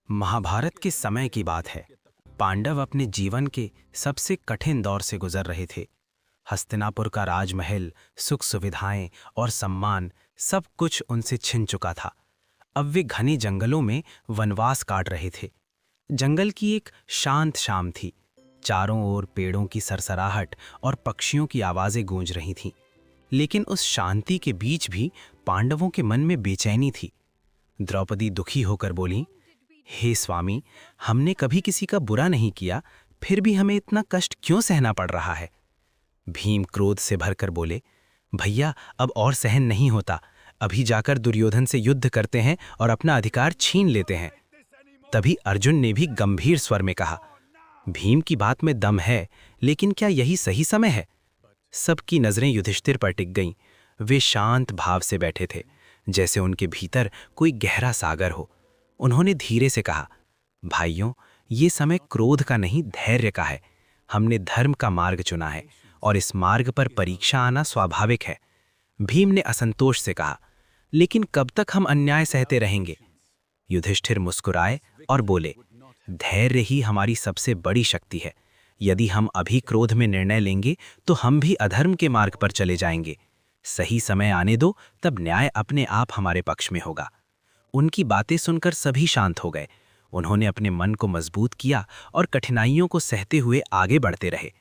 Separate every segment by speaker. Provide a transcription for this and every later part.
Speaker 1: महाभारत के समय की बात है। पांडव अपने जीवन के सबसे कठिन दौर से गुजर रहे थे। हस्तिनापुर का राजमहल, सुख सुविधाएं और सम्मान सब कुछ उनसे छिन चुका था। अब वे घने जंगलों में वनवास काट रहे थे। जंगल की एक शांत शाम थी। चारों ओर पेड़ों की सरसराहट और पक्षियों की आवाजें गूंज रही थीं। लेकिन उस शांति के बीच भी पांडवों के मन में बेचैनी थी। द्रौपदी दुखी होकर बोली, हे स्वामी, हमने कभी किसी का बुरा नहीं किया, फिर भी हमें इतना कष्ट क्यों सहना पड़ रहा है। भीम क्रोध से भरकर बोले, भैया अब और सहन नहीं होता, अभी जाकर दुर्योधन से युद्ध करते हैं और अपना अधिकार छीन लेते हैं। तभी अर्जुन ने भी गंभीर स्वर में कहा, भीम की बात में दम है, लेकिन क्या यही सही समय है। सबकी नजरें युधिष्ठिर पर टिक गईं। वे शांत भाव से बैठे थे, जैसे उनके भीतर कोई गहरा सागर हो। उन्होंने धीरे से कहा, भाइयों, ये समय क्रोध का नहीं, धैर्य का है। हमने धर्म का मार्ग चुना है और इस मार्ग पर परीक्षा आना स्वाभाविक है। भीम ने असंतोष से कहा, लेकिन कब तक हम अन्याय सहते रहेंगे। युधिष्ठिर मुस्कुराए और बोले, धैर्य ही हमारी सबसे बड़ी शक्ति है। यदि हम अभी क्रोध में निर्णय लेंगे तो हम भी अधर्म के मार्ग पर चले जाएंगे। सही समय आने दो, तब न्याय अपने आप हमारे पक्ष में होगा। उनकी बातें सुनकर सभी शांत हो गए। उन्होंने अपने मन को मजबूत किया और कठिनाइयों को सहते हुए आगे बढ़ते रहे।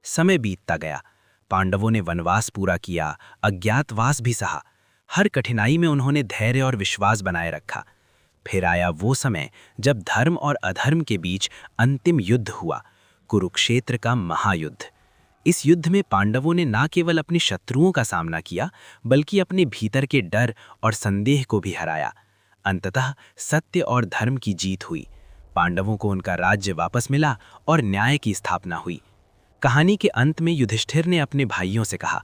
Speaker 1: समय बीतता गया। पांडवों ने वनवास पूरा किया, अज्ञातवास भी सहा। हर कठिनाई में उन्होंने धैर्य और विश्वास बनाए रखा। फिर आया वो समय जब धर्म और अधर्म के बीच अंतिम युद्ध हुआ, कुरुक्षेत्र का महायुद्ध। इस युद्ध में पांडवों ने न केवल अपने शत्रुओं का सामना किया, बल्कि अपने भीतर के डर और संदेह को भी हराया। अंततः सत्य और धर्म की जीत हुई। पांडवों को उनका राज्य वापस मिला और न्याय की स्थापना हुई। कहानी के अंत में युधिष्ठिर ने अपने भाइयों से कहा,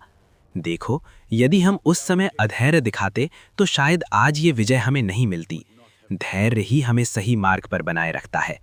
Speaker 1: देखो, यदि हम उस समय अधैर्य दिखाते तो शायद आज ये विजय हमें नहीं मिलती। धैर्य ही हमें सही मार्ग पर बनाए रखता है।